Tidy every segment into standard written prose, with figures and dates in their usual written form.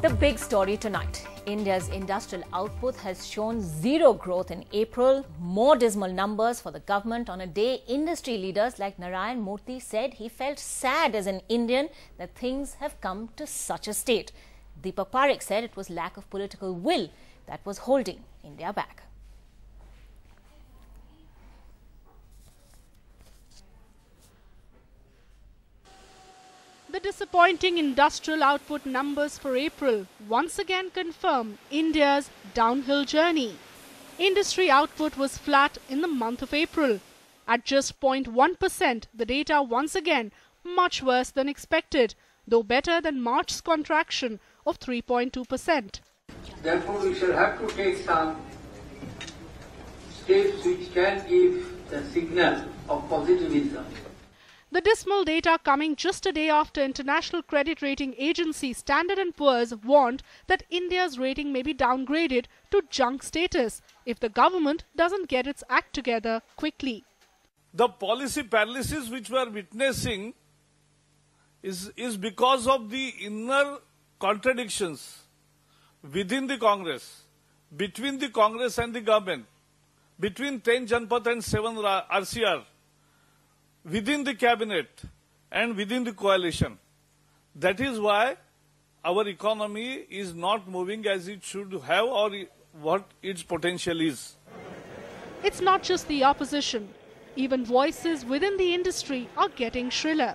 The big story tonight. India's industrial output has shown zero growth in April. More dismal numbers for the government on a day industry leaders like Narayan Murthy said he felt sad as an Indian that things have come to such a state. Deepak Parekh said it was lack of political will that was holding India back. The disappointing industrial output numbers for April once again confirm India's downhill journey. Industry output was flat in the month of April. At just 0.1%, the data once again much worse than expected, though better than March's contraction of 3.2%. Therefore, we shall have to take some steps which can give a signal of positivism. The dismal data coming just a day after international credit rating agency Standard & Poor's warned that India's rating may be downgraded to junk status if the government doesn't get its act together quickly. The policy paralysis which we are witnessing is because of the inner contradictions within the Congress, between the Congress and the government, between 10 Janpath and 7 RCR, within the cabinet and within the coalition. That is why our economy is not moving as it should have or what its potential is. It's not just the opposition. Even voices within the industry are getting shriller.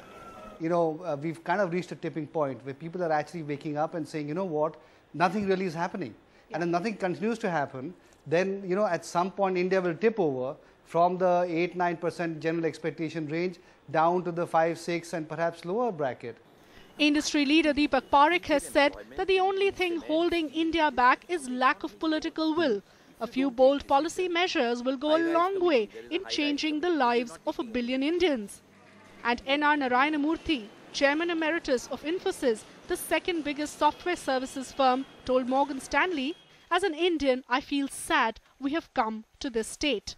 We've kind of reached a tipping point where people are actually waking up and saying, you know what, nothing really is happening. And if nothing continues to happen, then, at some point India will tip over from the 8-9% general expectation range down to the 5-6 and perhaps lower bracket. Industry leader Deepak Parekh has said that the only thing holding India back is lack of political will. A few bold policy measures will go a long way in changing the lives of 1 billion Indians. And N.R. Narayana Murthy, Chairman Emeritus of Infosys, the second biggest software services firm, told Morgan Stanley, "As an Indian, I feel sad we have come to this state."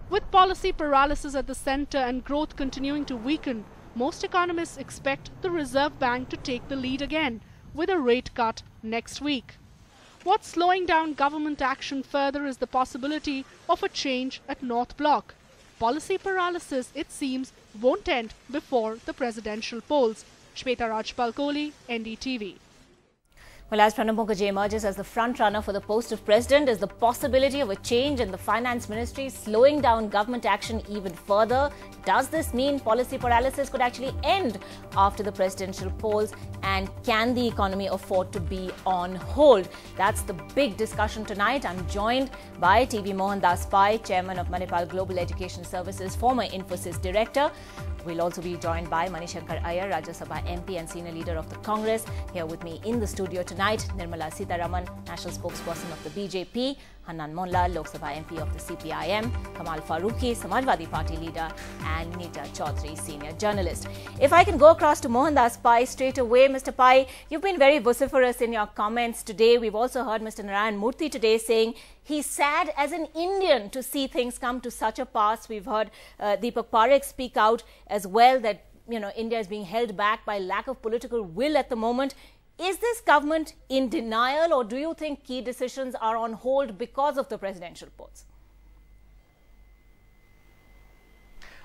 With policy paralysis at the center and growth continuing to weaken, most economists expect the Reserve Bank to take the lead again with a rate cut next week. What's slowing down government action further is the possibility of a change at North Block. Policy paralysis, it seems, won't end before the presidential polls. Shweta Rajpal-Kohli, NDTV. Well, as Pranab Mukherjee emerges as the front-runner for the post of president, is the possibility of a change in the finance ministry slowing down government action even further? Does this mean policy paralysis could actually end after the presidential polls? And can the economy afford to be on hold? That's the big discussion tonight. I'm joined by TV Mohan Das Pai, chairman of Manipal Global Education Services, former Infosys director. We'll also be joined by Manishankar Iyer, Rajya Sabha MP and senior leader of the Congress. Here with me in the studio tonight, Nirmala Sitharaman, national spokesperson of the BJP, Hanan Monla, Lok Sabha MP of the CPIM, Kamal Farooqi, Samajwadi Party leader, and Neeta Chaudhary, senior journalist. If I can go across to Mohan Das Pai straight away. Mr. Pai, you've been very vociferous in your comments today. We've also heard Mr. Narayan Murthy today saying he's sad as an Indian to see things come to such a pass. We've heard Deepak Parekh speak out as well that, India is being held back by lack of political will at the moment. Is this government in denial, or do you think key decisions are on hold because of the presidential polls?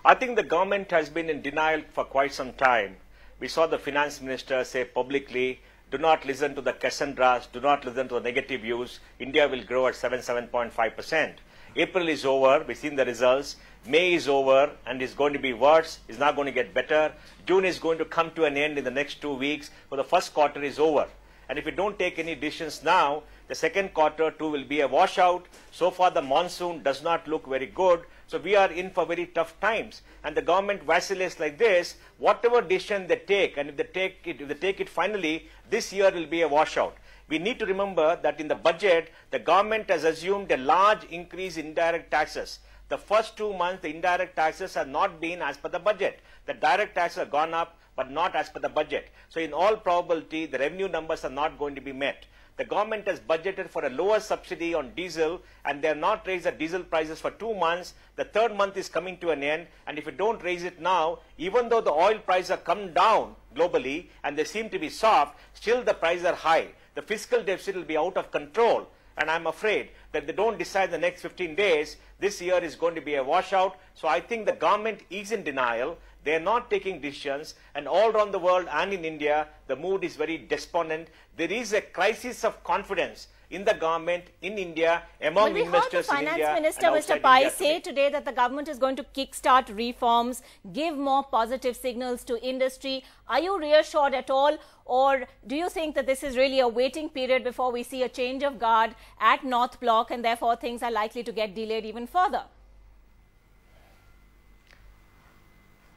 I think the government has been in denial for quite some time. We saw the finance minister say publicly, do not listen to the Cassandras, do not listen to the negative views. India will grow at 7.5%. April is over, we've seen the results. May is over and is going to be worse, is not going to get better. June is going to come to an end in the next 2 weeks, for the first quarter is over. And if we don't take any decisions now, the second quarter too will be a washout. So far the monsoon does not look very good. So we are in for very tough times. And the government vacillates like this, whatever decision they take, and if they take it finally, this year will be a washout. We need to remember that in the budget, the government has assumed a large increase in indirect taxes. The first 2 months, the indirect taxes have not been as per the budget. The direct taxes have gone up but not as per the budget. So in all probability, the revenue numbers are not going to be met. The government has budgeted for a lower subsidy on diesel, and they have not raised the diesel prices for 2 months. The third month is coming to an end, and if you don't raise it now, even though the oil prices have come down globally and they seem to be soft, still the prices are high. The fiscal deficit will be out of control, and I'm afraid that they don't decide the next 15 days, this year is going to be a washout. So I think the government is in denial. They are not taking decisions, and all around the world and in India, the mood is very despondent. There is a crisis of confidence in the government, in India, among investors in India. We heard the Finance Minister, Mr. Pai, say today that the government is going to kickstart reforms, give more positive signals to industry. Are you reassured at all, or do you think that this is really a waiting period before we see a change of guard at North Block, and therefore things are likely to get delayed even further?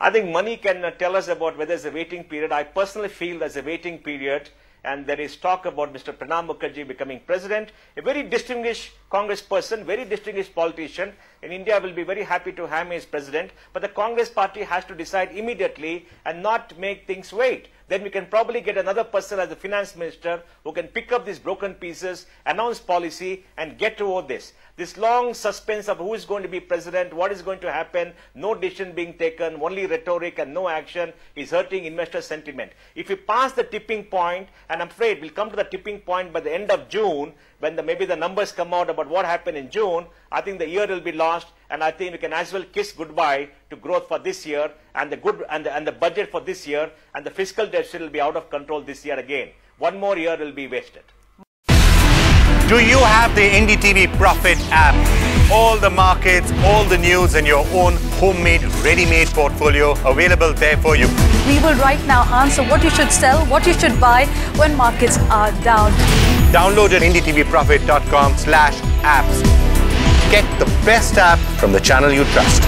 I think money can tell us about whether there's a waiting period. I personally feel there's a waiting period, and there is talk about Mr. Pranab Mukherjee becoming president, a very distinguished Congress person, very distinguished politician. In India, will be very happy to have him as president, but the Congress party has to decide immediately and not make things wait. Then we can probably get another person as the finance minister who can pick up these broken pieces, announce policy, and get toward this. This long suspense of who is going to be president, what is going to happen, no decision being taken, only rhetoric and no action is hurting investor sentiment. If we pass the tipping point, and I'm afraid we'll come to the tipping point by the end of June, when maybe the numbers come out about what happened in June, I think the year will be lost, and I think we can as well kiss goodbye to growth for this year, and the budget for this year, and the fiscal deficit will be out of control this year again. One more year will be wasted. Do you have the NDTV Profit app? All the markets, all the news in your own homemade, ready-made portfolio available there for you. We will right now answer what you should sell, what you should buy when markets are down. Download at ndtvprofit.com/apps. Get the best app from the channel you trust.